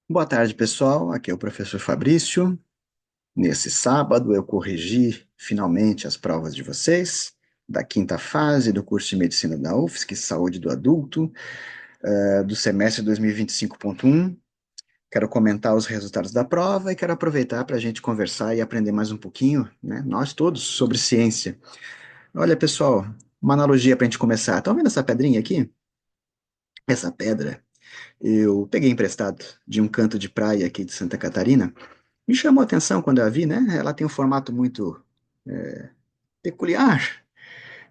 Boa tarde, pessoal. Aqui é o professor Fabrício. Nesse sábado, eu corrigi finalmente as provas de vocês da quinta fase do curso de medicina da UFSC, Saúde do Adulto, do semestre 2025.1. Quero comentar os resultados da prova e quero aproveitar para a gente conversar e aprender mais um pouquinho, né, nós todos, sobre ciência. Olha, pessoal, uma analogia para a gente começar. Estão vendo essa pedrinha aqui? Essa pedra eu peguei emprestado de um canto de praia aqui de Santa Catarina. Me chamou a atenção quando eu a vi, né? Ela tem um formato muito peculiar,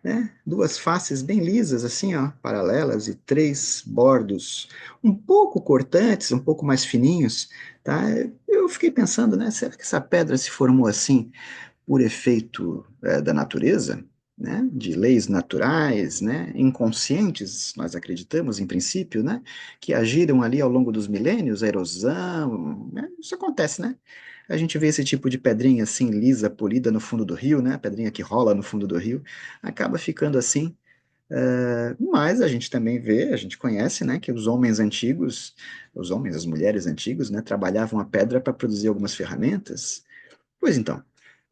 né? Duas faces bem lisas, assim, ó, paralelas, e três bordos um pouco cortantes, um pouco mais fininhos, tá? Eu fiquei pensando, né? Será que essa pedra se formou assim por efeito da natureza? Né, de leis naturais, né, inconscientes, nós acreditamos, em princípio, né, que agiram ali ao longo dos milênios, a erosão, né, isso acontece, né? A gente vê esse tipo de pedrinha assim, lisa, polida no fundo do rio, né, pedrinha que rola no fundo do rio, acaba ficando assim, mas a gente também vê, a gente conhece, né, que os homens antigos, os homens, as mulheres antigos, né, trabalhavam a pedra para produzir algumas ferramentas. Pois então,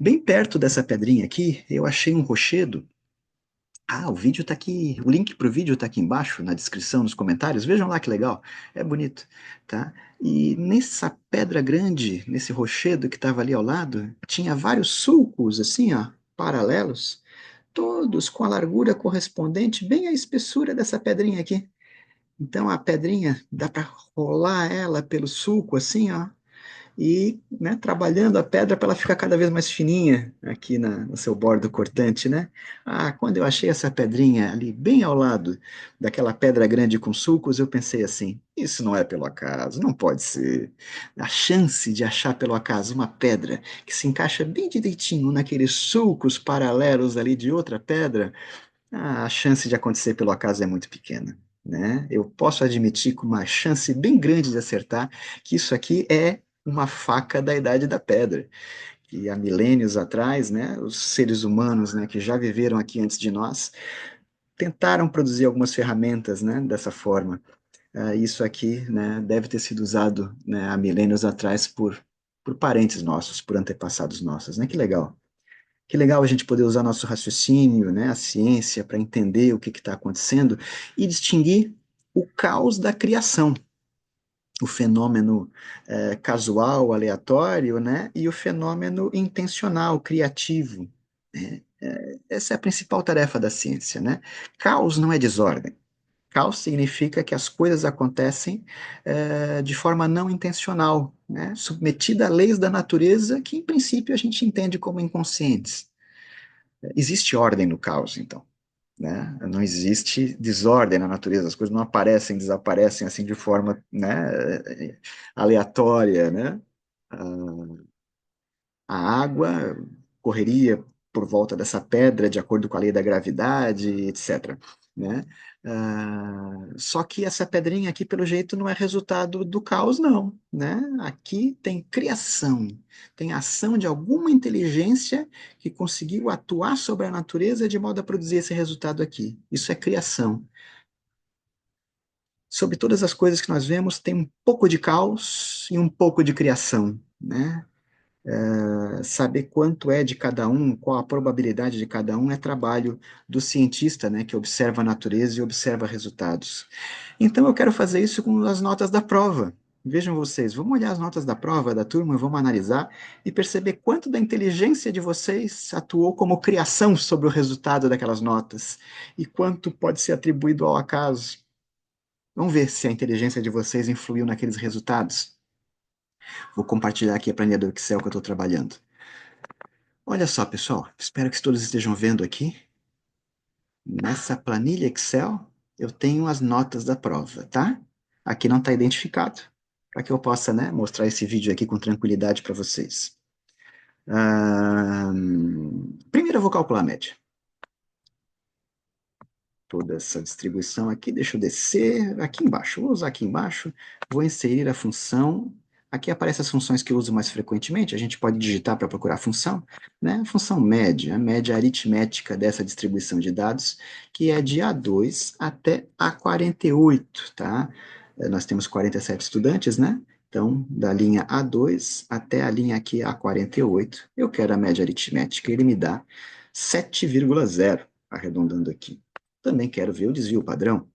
bem perto dessa pedrinha aqui, eu achei um rochedo. Ah, o vídeo tá aqui, o link pro vídeo tá aqui embaixo, na descrição, nos comentários. Vejam lá que legal, é bonito, tá? E nessa pedra grande, nesse rochedo que estava ali ao lado, tinha vários sulcos, assim, ó, paralelos, todos com a largura correspondente bem à espessura dessa pedrinha aqui. Então a pedrinha, dá para rolar ela pelo sulco, assim, ó, e, né, trabalhando a pedra para ela ficar cada vez mais fininha aqui no seu bordo cortante, né? Ah, quando eu achei essa pedrinha ali bem ao lado daquela pedra grande com sulcos, eu pensei assim: isso não é pelo acaso, não pode ser. A chance de achar pelo acaso uma pedra que se encaixa bem direitinho naqueles sulcos paralelos ali de outra pedra, a chance de acontecer pelo acaso é muito pequena. Né? Eu posso admitir com uma chance bem grande de acertar que isso aqui é uma faca da Idade da Pedra, que há milênios atrás, né, os seres humanos, né, que já viveram aqui antes de nós, tentaram produzir algumas ferramentas, né, dessa forma. Isso aqui, né, deve ter sido usado, né, há milênios atrás por parentes nossos, por antepassados nossos, né? Que legal. Que legal a gente poder usar nosso raciocínio, né, a ciência, para entender o que está acontecendo e distinguir o caos da criação, o fenômeno casual, aleatório, né, e o fenômeno intencional, criativo. Né? Essa é a principal tarefa da ciência, né? Caos não é desordem. Caos significa que as coisas acontecem de forma não intencional, né? Submetida a leis da natureza que, em princípio, a gente entende como inconscientes. Existe ordem no caos, então. Né? Não existe desordem na natureza, as coisas não aparecem, desaparecem assim de forma, né, aleatória, né? A água correria por volta dessa pedra de acordo com a lei da gravidade, etc. Né? Só que essa pedrinha aqui, pelo jeito, não é resultado do caos, não. Né? Aqui tem criação, tem ação de alguma inteligência que conseguiu atuar sobre a natureza de modo a produzir esse resultado aqui. Isso é criação. Sobre todas as coisas que nós vemos, tem um pouco de caos e um pouco de criação. Né? Saber quanto é de cada um, qual a probabilidade de cada um, é trabalho do cientista, né, que observa a natureza e observa resultados. Então eu quero fazer isso com as notas da prova. Vejam vocês, vamos olhar as notas da prova da turma, vamos analisar e perceber quanto da inteligência de vocês atuou como criação sobre o resultado daquelas notas e quanto pode ser atribuído ao acaso. Vamos ver se a inteligência de vocês influiu naqueles resultados. Vou compartilhar aqui a planilha do Excel que eu estou trabalhando. Olha só, pessoal, espero que todos estejam vendo aqui. Nessa planilha Excel, eu tenho as notas da prova, tá? Aqui não está identificado, para que eu possa, né, mostrar esse vídeo aqui com tranquilidade para vocês. Primeiro eu vou calcular a média. Toda essa distribuição aqui, deixa eu descer aqui embaixo. Vou usar aqui embaixo, vou inserir a função. Aqui aparecem as funções que eu uso mais frequentemente, a gente pode digitar para procurar a função, né? A função média, a média aritmética dessa distribuição de dados, que é de A2 até A48, tá? Nós temos 47 estudantes, né? Então, da linha A2 até a linha aqui A48, eu quero a média aritmética. Ele me dá 7,0, arredondando aqui. Também quero ver o desvio padrão.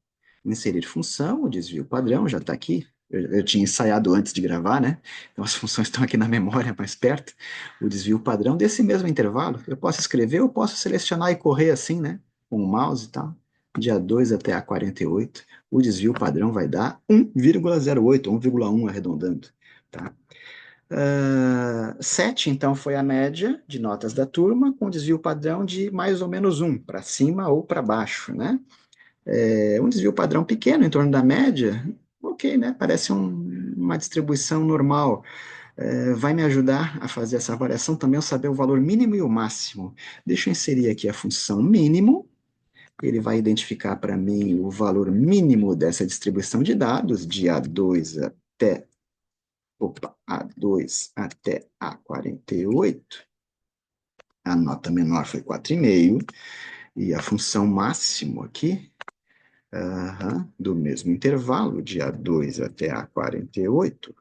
Inserir função, o desvio padrão já está aqui. Eu tinha ensaiado antes de gravar, né? Então as funções estão aqui na memória mais perto. O desvio padrão desse mesmo intervalo. Eu posso escrever, eu posso selecionar e correr assim, né? Com o mouse e tal. De A2 até A48. O desvio padrão vai dar 1,08, 1,1 arredondando. Tá? 7, então, foi a média de notas da turma, com desvio padrão de mais ou menos 1, para cima ou para baixo, né? Um desvio padrão pequeno, em torno da média, ok, né? Parece uma distribuição normal. Vai me ajudar a fazer essa avaliação também, eu saber o valor mínimo e o máximo. Deixa eu inserir aqui a função mínimo, ele vai identificar para mim o valor mínimo dessa distribuição de dados, de A2 até A48. A nota menor foi 4,5, e a função máximo aqui, do mesmo intervalo, de A2 até A48,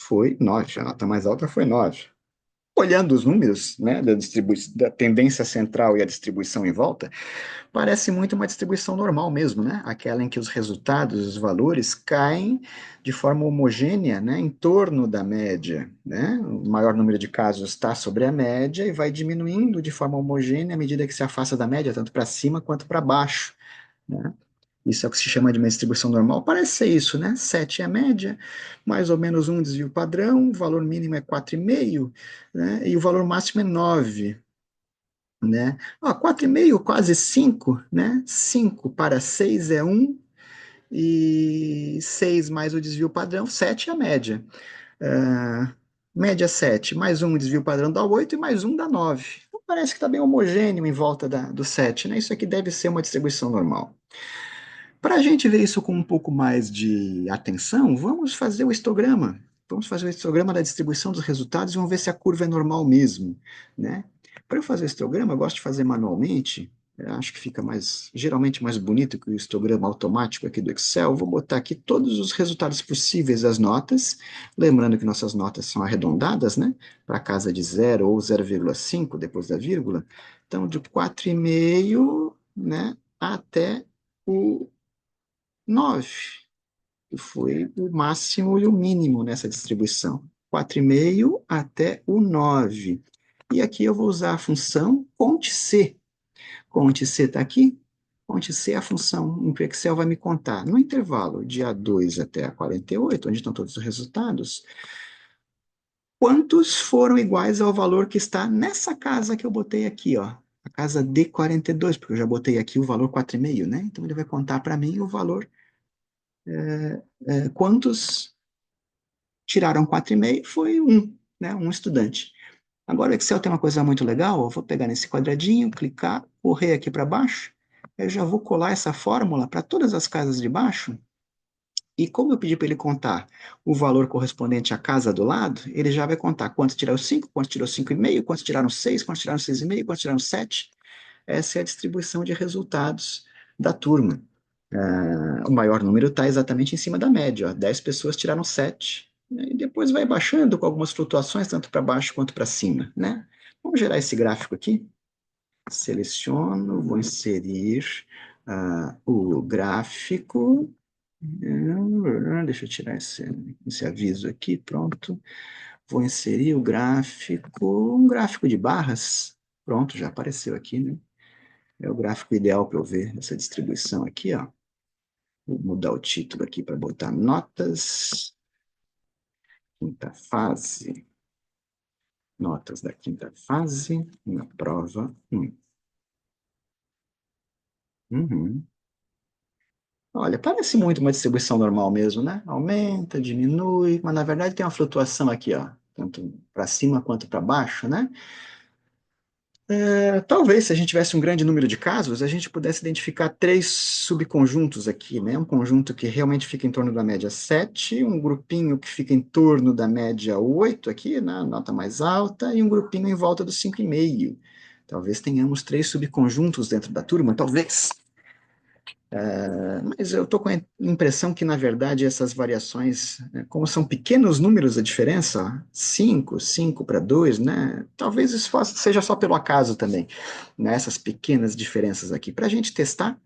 foi 9. A nota mais alta foi 9. Olhando os números, né, da tendência central e a distribuição em volta, parece muito uma distribuição normal mesmo, né? Aquela em que os resultados, os valores caem de forma homogênea, né, em torno da média, né? O maior número de casos está sobre a média e vai diminuindo de forma homogênea à medida que se afasta da média, tanto para cima quanto para baixo, né? Isso é o que se chama de uma distribuição normal. Parece ser isso, né? 7 é a média, mais ou menos um desvio padrão, o valor mínimo é 4,5, né? E o valor máximo é 9, né? 4,5, quase 5, né? 5 para 6 é 1, e 6 mais o desvio padrão, 7 é a média. Ah, média 7, mais um desvio padrão dá 8 e mais um dá 9. Então, parece que está bem homogêneo em volta do 7, né? Isso aqui deve ser uma distribuição normal. Para a gente ver isso com um pouco mais de atenção, vamos fazer o histograma. Vamos fazer o histograma da distribuição dos resultados e vamos ver se a curva é normal mesmo, né? Para eu fazer o histograma, eu gosto de fazer manualmente. Eu acho que fica geralmente mais bonito que o histograma automático aqui do Excel. Vou botar aqui todos os resultados possíveis das notas, lembrando que nossas notas são arredondadas, né? Para casa de 0 ou 0,5 depois da vírgula. Então, de 4,5, né, até o 9, que foi o máximo e o mínimo nessa distribuição. 4,5 até o 9. E aqui eu vou usar a função CONT-C. CONT-C está aqui. CONT-C é a função em que o Excel vai me contar, no intervalo de A2 até A48, onde estão todos os resultados, quantos foram iguais ao valor que está nessa casa que eu botei aqui, ó, a casa D42, porque eu já botei aqui o valor 4,5, né? Então ele vai contar para mim o valor, quantos tiraram 4,5, foi um, né? Um estudante. Agora o Excel tem uma coisa muito legal, eu vou pegar nesse quadradinho, clicar, correr aqui para baixo, eu já vou colar essa fórmula para todas as casas de baixo, e como eu pedi para ele contar o valor correspondente à casa do lado, ele já vai contar quantos tiraram 5, quantos tirou 5,5, quantos tiraram 6, quantos tiraram 6,5, quantos tiraram 7. Essa é a distribuição de resultados da turma. O maior número está exatamente em cima da média. Ó. 10 pessoas tiraram 7. Né? E depois vai baixando com algumas flutuações, tanto para baixo quanto para cima. Né? Vamos gerar esse gráfico aqui. Seleciono, vou inserir o gráfico. Deixa eu tirar esse aviso aqui, pronto. Vou inserir o gráfico, um gráfico de barras. Pronto, já apareceu aqui, né? É o gráfico ideal para eu ver essa distribuição aqui, ó. Vou mudar o título aqui para botar notas, quinta fase, notas da quinta fase, na prova 1. Uhum. Olha, parece muito uma distribuição normal mesmo, né? Aumenta, diminui, mas na verdade tem uma flutuação aqui, ó, tanto para cima quanto para baixo, né? Talvez, se a gente tivesse um grande número de casos, a gente pudesse identificar três subconjuntos aqui, né? Um conjunto que realmente fica em torno da média 7, um grupinho que fica em torno da média 8 aqui, né? Nota mais alta, e um grupinho em volta dos 5,5. Talvez tenhamos três subconjuntos dentro da turma, talvez. Mas eu estou com a impressão que, na verdade, essas variações, né, como são pequenos números a diferença, 5 para 2, né? Talvez isso seja só pelo acaso também, né? Essas pequenas diferenças aqui. Para a gente testar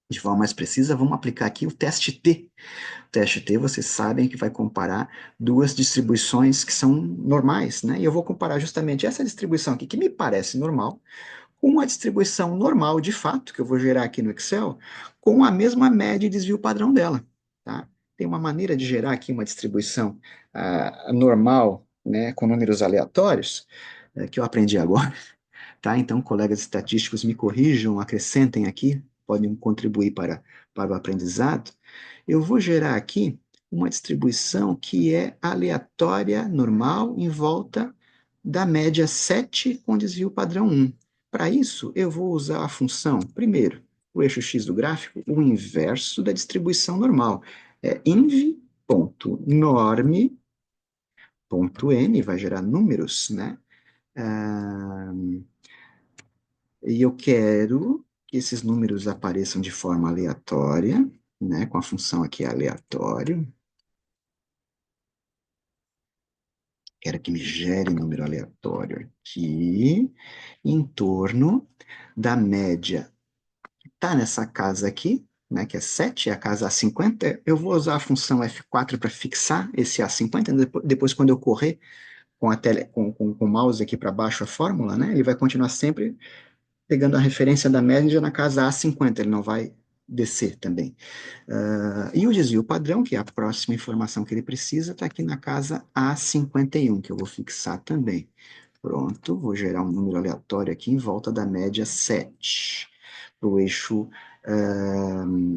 de forma mais precisa, vamos aplicar aqui o teste T. O teste T, vocês sabem que vai comparar duas distribuições que são normais, né? E eu vou comparar justamente essa distribuição aqui, que me parece normal, com a distribuição normal de fato, que eu vou gerar aqui no Excel, com a mesma média e desvio padrão dela. Tá? Tem uma maneira de gerar aqui uma distribuição normal, né, com números aleatórios, que eu aprendi agora. Tá? Então, colegas estatísticos me corrijam, acrescentem aqui, podem contribuir para o aprendizado. Eu vou gerar aqui uma distribuição que é aleatória, normal, em volta da média 7 com desvio padrão 1. Para isso, eu vou usar a função, primeiro, o eixo x do gráfico, o inverso da distribuição normal. É inv.norm.n, vai gerar números, né? Ah, e eu quero que esses números apareçam de forma aleatória, né? Com a função aqui aleatório. Quero que me gere número aleatório aqui, em torno da média tá nessa casa aqui, né, que é 7, é a casa A50, eu vou usar a função F4 para fixar esse A50, depois quando eu correr com, com o mouse aqui para baixo a fórmula, né, ele vai continuar sempre pegando a referência da média na casa A50, ele não vai descer também. E o desvio padrão, que é a próxima informação que ele precisa, está aqui na casa A51, que eu vou fixar também. Pronto, vou gerar um número aleatório aqui em volta da média 7, para o eixo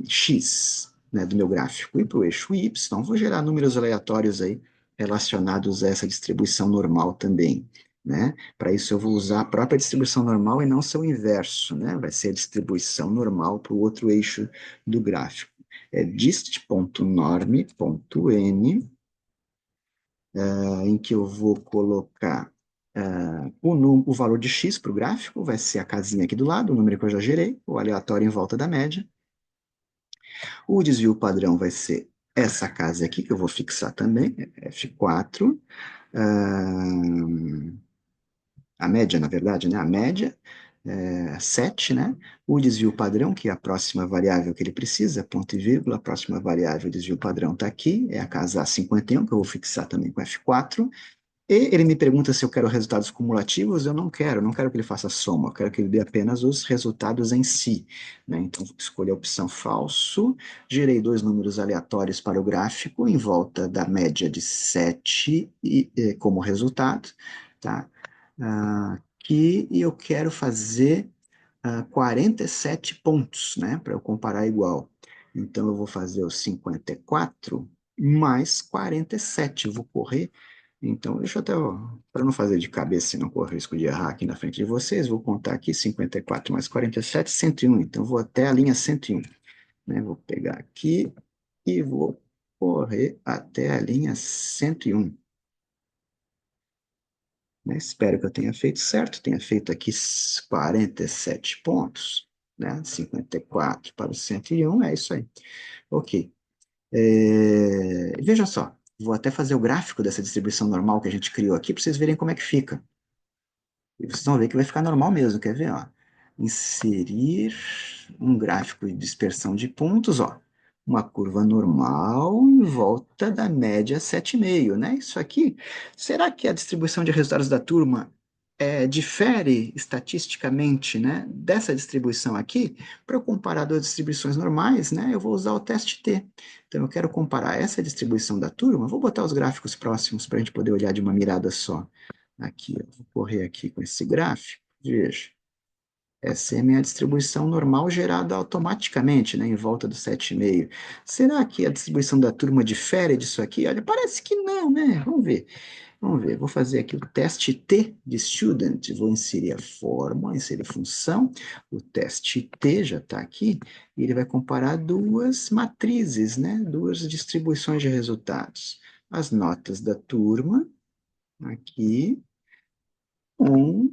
X, né, do meu gráfico. E para o eixo Y, vou gerar números aleatórios aí relacionados a essa distribuição normal também. Né? Para isso eu vou usar a própria distribuição normal e não seu inverso, né? Vai ser a distribuição normal para o outro eixo do gráfico. É dist.norm.n, em que eu vou colocar o valor de x para o gráfico, vai ser a casinha aqui do lado, o número que eu já gerei, o aleatório em volta da média. O desvio padrão vai ser essa casa aqui, que eu vou fixar também, F4. Ah, a média, na verdade, né? A média, 7, né? O desvio padrão, que é a próxima variável que ele precisa, ponto e vírgula, a próxima variável desvio padrão está aqui, é a casa A51, que eu vou fixar também com F4. E ele me pergunta se eu quero resultados cumulativos, eu não quero que ele faça soma, eu quero que ele dê apenas os resultados em si. Né? Então, escolhi a opção falso, gerei dois números aleatórios para o gráfico, em volta da média de 7 como resultado. Tá? Aqui eu quero fazer 47 pontos, né, para eu comparar igual. Então, eu vou fazer os 54 mais 47, eu vou correr. Então, deixa eu até, para não fazer de cabeça e não correr risco de errar aqui na frente de vocês, vou contar aqui 54 mais 47, 101. Então, vou até a linha 101. Né? Vou pegar aqui e vou correr até a linha 101. Né? Espero que eu tenha feito certo, tenha feito aqui 47 pontos, né? 54 para o 101, é isso aí. Ok. Veja só, vou até fazer o gráfico dessa distribuição normal que a gente criou aqui para vocês verem como é que fica. E vocês vão ver que vai ficar normal mesmo, quer ver? Ó? Inserir um gráfico de dispersão de pontos, ó. Uma curva normal em volta da média 7,5, né? Isso aqui, será que a distribuição de resultados da turma difere estatisticamente, né, dessa distribuição aqui? Para eu comparar duas distribuições normais, né, eu vou usar o teste T. Então, eu quero comparar essa distribuição da turma, vou botar os gráficos próximos para a gente poder olhar de uma mirada só. Aqui, eu vou correr aqui com esse gráfico, veja. Essa é a minha distribuição normal gerada automaticamente, né, em volta do 7,5. Será que a distribuição da turma difere disso aqui? Olha, parece que não, né? Vamos ver. Vamos ver. Vou fazer aqui o teste T de student. Vou inserir a fórmula, inserir função. O teste T já está aqui. E ele vai comparar duas matrizes, né? Duas distribuições de resultados. As notas da turma, aqui, com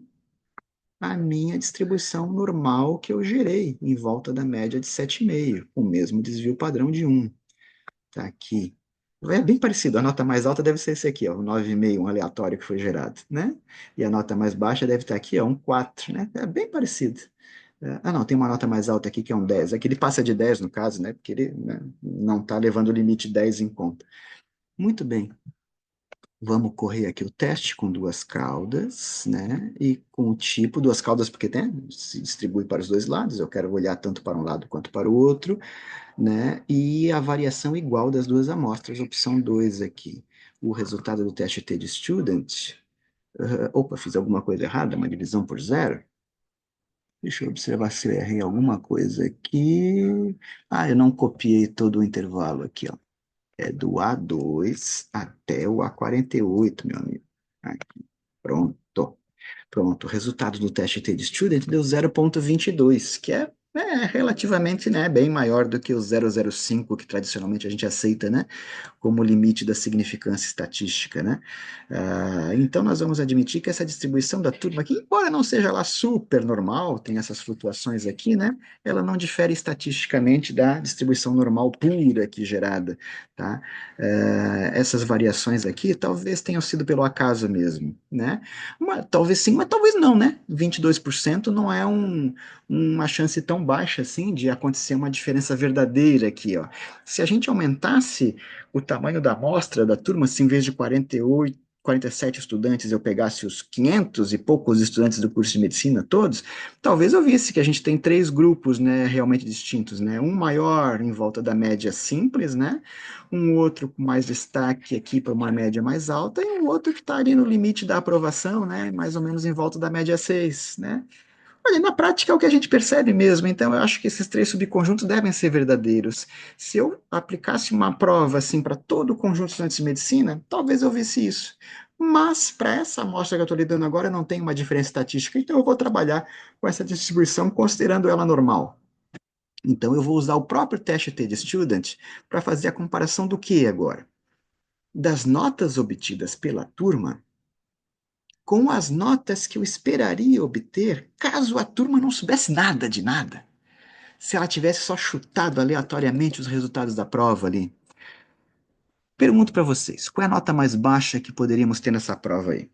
a minha distribuição normal que eu gerei em volta da média de 7,5, com o mesmo desvio padrão de 1. Tá aqui. É bem parecido. A nota mais alta deve ser esse aqui, ó, o 9,5, um aleatório que foi gerado, né? E a nota mais baixa deve estar aqui, ó, um 4, né? É bem parecido. Não, tem uma nota mais alta aqui que é um 10. Aqui ele passa de 10 no caso, né? Porque ele, né, não está levando o limite 10 em conta. Muito bem. Vamos correr aqui o teste com duas caudas, né? E com o tipo, duas caudas, porque tem, se distribui para os dois lados, eu quero olhar tanto para um lado quanto para o outro, né? E a variação igual das duas amostras, opção 2 aqui. O resultado do teste T de student. Opa, fiz alguma coisa errada, uma divisão por zero. Deixa eu observar se eu errei alguma coisa aqui. Eu não copiei todo o intervalo aqui, ó. É do A2 até o A48, meu amigo. Aqui. Pronto. Pronto. O resultado do teste T de Student deu 0,22, que é relativamente, né, bem maior do que o 0,05 que tradicionalmente a gente aceita, né, como limite da significância estatística, né? Então nós vamos admitir que essa distribuição da turma aqui, embora não seja lá super normal, tem essas flutuações aqui, né? Ela não difere estatisticamente da distribuição normal pura aqui gerada, tá? Essas variações aqui talvez tenham sido pelo acaso mesmo, né? Talvez sim, mas talvez não, né? 22% não é uma chance tão baixa assim de acontecer uma diferença verdadeira aqui, ó. Se a gente aumentasse o tamanho da amostra da turma, se em vez de 48, 47 estudantes eu pegasse os 500 e poucos estudantes do curso de medicina todos, talvez eu visse que a gente tem três grupos, né, realmente distintos, né? Um maior em volta da média simples, né? Um outro com mais destaque aqui para uma média mais alta e um outro que está ali no limite da aprovação, né? Mais ou menos em volta da média 6, né? Olha, na prática é o que a gente percebe mesmo, então eu acho que esses três subconjuntos devem ser verdadeiros. Se eu aplicasse uma prova assim para todo o conjunto de estudantes de medicina, talvez eu visse isso. Mas para essa amostra que eu estou lidando agora, não tem uma diferença estatística, então eu vou trabalhar com essa distribuição considerando ela normal. Então eu vou usar o próprio teste T de Student para fazer a comparação do que agora? Das notas obtidas pela turma com as notas que eu esperaria obter caso a turma não soubesse nada de nada. Se ela tivesse só chutado aleatoriamente os resultados da prova ali. Pergunto para vocês, qual é a nota mais baixa que poderíamos ter nessa prova aí?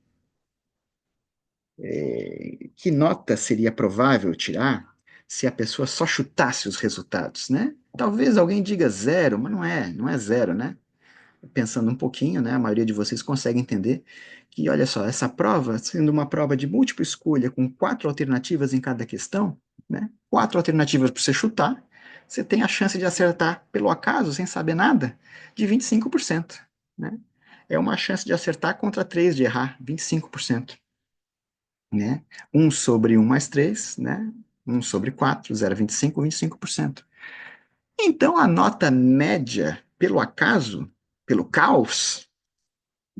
Que nota seria provável tirar se a pessoa só chutasse os resultados, né? Talvez alguém diga zero, mas não é zero, né? Pensando um pouquinho, né, a maioria de vocês consegue entender que, olha só, essa prova, sendo uma prova de múltipla escolha, com quatro alternativas em cada questão, né, quatro alternativas para você chutar, você tem a chance de acertar pelo acaso, sem saber nada, de 25%. Né? É uma chance de acertar contra três de errar, 25%. Né? 1 sobre 1 mais 3, né? 1 sobre 4, 0,25, 25%. Então, a nota média, pelo acaso, pelo caos,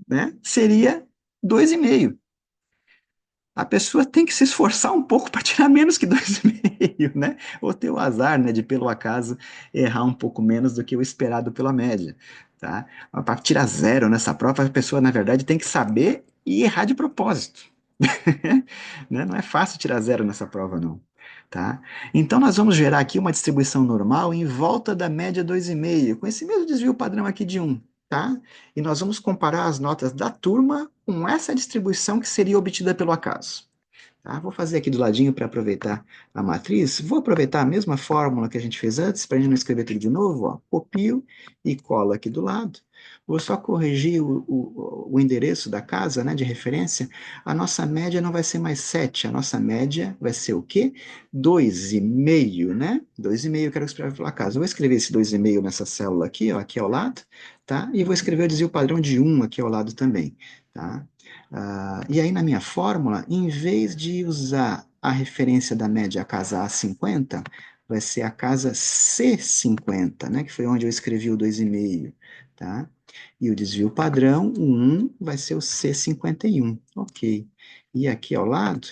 né, seria 2,5. A pessoa tem que se esforçar um pouco para tirar menos que 2,5, né? Ou ter o azar, né, de pelo acaso errar um pouco menos do que o esperado pela média, tá? Para tirar zero nessa prova, a pessoa, na verdade, tem que saber e errar de propósito. Né? Não é fácil tirar zero nessa prova, não. Tá? Então, nós vamos gerar aqui uma distribuição normal em volta da média 2,5, com esse mesmo desvio padrão aqui de 1. Tá? E nós vamos comparar as notas da turma com essa distribuição que seria obtida pelo acaso. Tá? Vou fazer aqui do ladinho para aproveitar a matriz. Vou aproveitar a mesma fórmula que a gente fez antes, para a gente não escrever tudo de novo. Ó. Copio e colo aqui do lado. Vou só corrigir o endereço da casa, né, de referência. A nossa média não vai ser mais 7, a nossa média vai ser o quê? 2,5, né? 2,5 eu quero escrever pela casa. Eu vou escrever esse 2,5 nessa célula aqui, ó, aqui ao lado, tá? E vou escrever o desvio padrão de 1 aqui ao lado também, tá? E aí, na minha fórmula, em vez de usar a referência da média a casa A50, vai ser a casa C50, né, que foi onde eu escrevi o 2,5, tá? E o desvio padrão, o 1, vai ser o C51, ok. E aqui ao lado,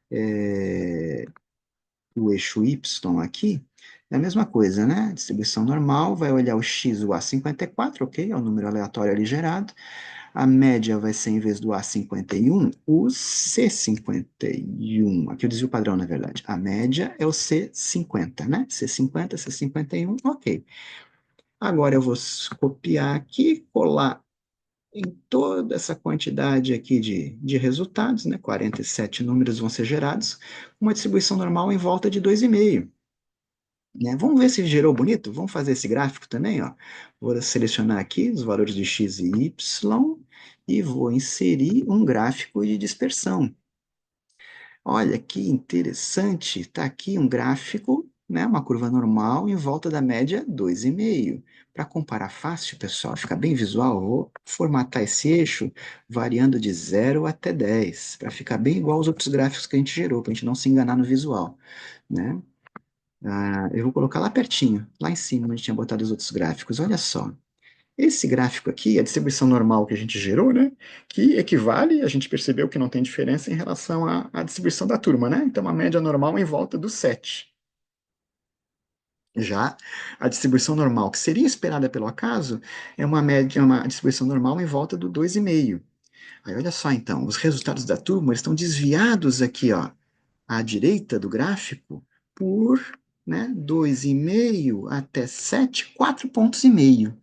é, o eixo Y aqui, é a mesma coisa, né? Distribuição normal, vai olhar o X, o A54, ok, é o número aleatório ali gerado, A média vai ser, em vez do A51, o C51. Aqui o desvio padrão, na verdade. A média é o C50, né? C50, C51, ok. Agora eu vou copiar aqui, colar em toda essa quantidade aqui de resultados, né? 47 números vão ser gerados, uma distribuição normal em volta de 2,5. Né? Vamos ver se gerou bonito? Vamos fazer esse gráfico também, ó. Vou selecionar aqui os valores de x e y e vou inserir um gráfico de dispersão. Olha que interessante, está aqui um gráfico, né, uma curva normal em volta da média 2,5. Para comparar fácil, pessoal, fica bem visual, vou formatar esse eixo variando de 0 até 10, para ficar bem igual aos outros gráficos que a gente gerou, para a gente não se enganar no visual, né? Eu vou colocar lá pertinho, lá em cima, onde tinha botado os outros gráficos. Olha só. Esse gráfico aqui, a distribuição normal que a gente gerou, né? Que equivale, a gente percebeu que não tem diferença em relação à distribuição da turma, né? Então, uma média normal em volta do 7. Já a distribuição normal, que seria esperada pelo acaso, é uma média, uma distribuição normal em volta do 2,5. Aí, olha só, então, os resultados da turma eles estão desviados aqui, ó, à direita do gráfico, por, né, 2,5 até 7, 4 pontos e meio.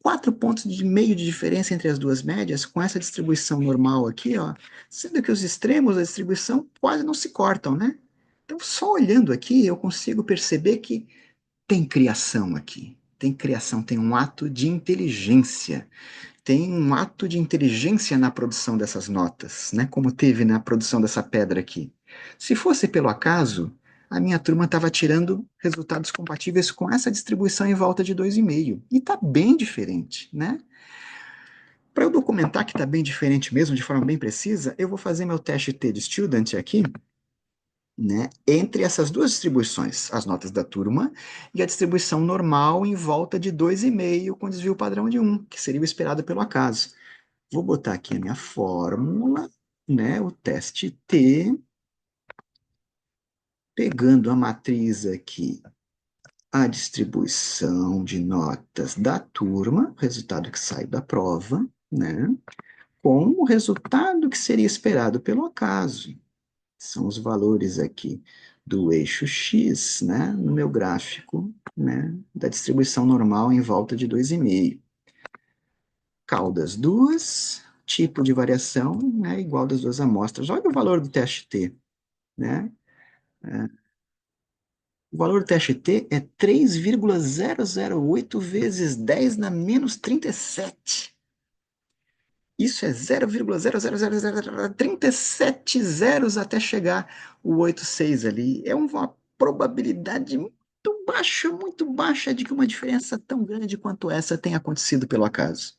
4 pontos e meio de diferença entre as duas médias, com essa distribuição normal aqui, ó, sendo que os extremos da distribuição quase não se cortam, né? Então, só olhando aqui, eu consigo perceber que tem criação aqui. Tem criação, tem um ato de inteligência. Tem um ato de inteligência na produção dessas notas, né? Como teve na produção dessa pedra aqui. Se fosse pelo acaso, a minha turma estava tirando resultados compatíveis com essa distribuição em volta de 2,5. E está bem diferente, né? Para eu documentar que está bem diferente mesmo, de forma bem precisa, eu vou fazer meu teste T de student aqui, né, entre essas duas distribuições, as notas da turma e a distribuição normal em volta de 2,5 com desvio padrão de 1, que seria o esperado pelo acaso. Vou botar aqui a minha fórmula, né, o teste T, pegando a matriz aqui, a distribuição de notas da turma, resultado que sai da prova, né, com o resultado que seria esperado pelo acaso. São os valores aqui do eixo X, né, no meu gráfico, né, da distribuição normal em volta de 2,5. Caudas duas, tipo de variação, né, igual das duas amostras. Olha o valor do teste T, né? O valor do teste T é 3,008 vezes 10 na menos 37. Isso é 0,00037 zeros até chegar o 86 ali. É uma probabilidade muito baixa de que uma diferença tão grande quanto essa tenha acontecido pelo acaso.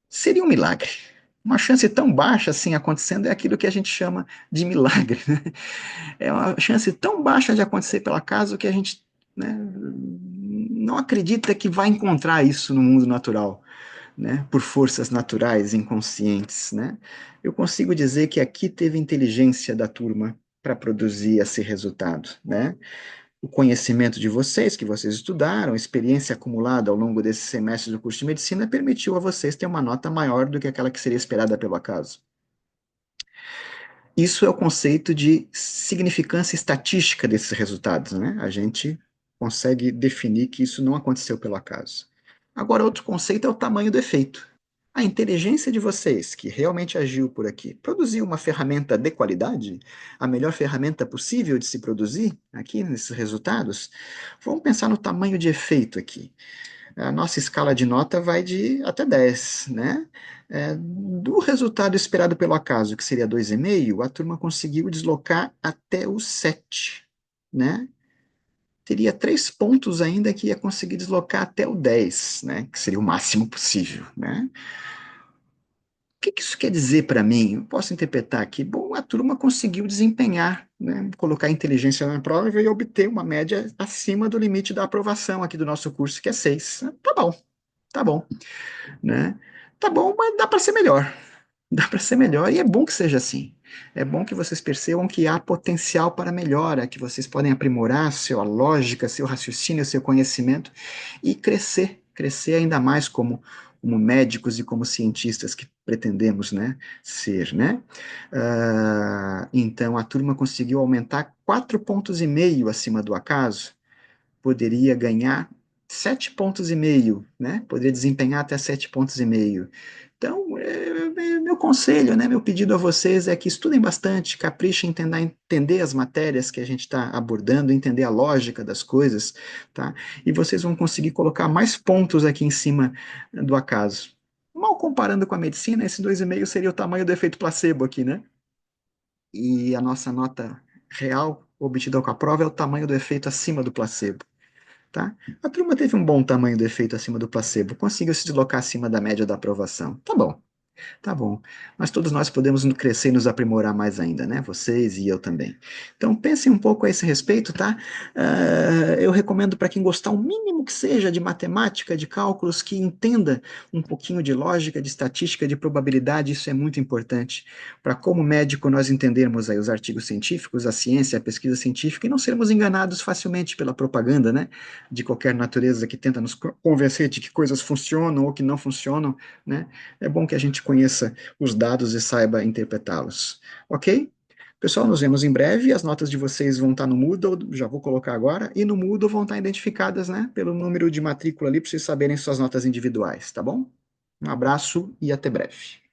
Seria um milagre. Uma chance tão baixa assim acontecendo é aquilo que a gente chama de milagre, né? É uma chance tão baixa de acontecer pelo acaso que a gente, né, não acredita que vai encontrar isso no mundo natural, né, por forças naturais inconscientes, né? Eu consigo dizer que aqui teve inteligência da turma para produzir esse resultado, né? O conhecimento de vocês, que vocês estudaram, a experiência acumulada ao longo desse semestre do curso de medicina, permitiu a vocês ter uma nota maior do que aquela que seria esperada pelo acaso. Isso é o conceito de significância estatística desses resultados, né? A gente consegue definir que isso não aconteceu pelo acaso. Agora, outro conceito é o tamanho do efeito. A inteligência de vocês, que realmente agiu por aqui, produziu uma ferramenta de qualidade? A melhor ferramenta possível de se produzir aqui nesses resultados? Vamos pensar no tamanho de efeito aqui. A nossa escala de nota vai de até 10, né? Do resultado esperado pelo acaso, que seria 2,5, a turma conseguiu deslocar até o 7, né? Teria 3 pontos ainda que ia conseguir deslocar até o 10, né? Que seria o máximo possível, né? O que isso quer dizer para mim? Eu posso interpretar aqui. Bom, a turma conseguiu desempenhar, né? Colocar a inteligência na prova e obter uma média acima do limite da aprovação aqui do nosso curso, que é 6. Tá bom, né? Tá bom, mas dá para ser melhor. Dá para ser melhor e é bom que seja assim. É bom que vocês percebam que há potencial para melhora, que vocês podem aprimorar sua lógica, seu raciocínio, seu conhecimento e crescer crescer ainda mais como médicos e como cientistas que pretendemos, né, ser, né? Então, a turma conseguiu aumentar 4,5 pontos acima do acaso, poderia ganhar 7,5 pontos, né? Poderia desempenhar até 7,5 pontos. Então, meu conselho, né, meu pedido a vocês é que estudem bastante, caprichem em entender as matérias que a gente está abordando, entender a lógica das coisas, tá? E vocês vão conseguir colocar mais pontos aqui em cima do acaso. Mal comparando com a medicina, esse 2,5 seria o tamanho do efeito placebo aqui, né? E a nossa nota real obtida com a prova é o tamanho do efeito acima do placebo. Tá? A turma teve um bom tamanho do efeito acima do placebo, conseguiu se deslocar acima da média da aprovação. Tá bom. Tá bom. Mas todos nós podemos crescer e nos aprimorar mais ainda, né? Vocês e eu também. Então pensem um pouco a esse respeito, tá? Eu recomendo para quem gostar o mínimo que seja de matemática, de cálculos, que entenda um pouquinho de lógica, de estatística, de probabilidade, isso é muito importante. Para como médico nós entendermos aí os artigos científicos, a ciência, a pesquisa científica e não sermos enganados facilmente pela propaganda, né? De qualquer natureza que tenta nos convencer de que coisas funcionam ou que não funcionam, né? É bom que a gente conheça os dados e saiba interpretá-los. Ok? Pessoal, nos vemos em breve. As notas de vocês vão estar no Moodle, já vou colocar agora, e no Moodle vão estar identificadas, né, pelo número de matrícula ali, para vocês saberem suas notas individuais, tá bom? Um abraço e até breve.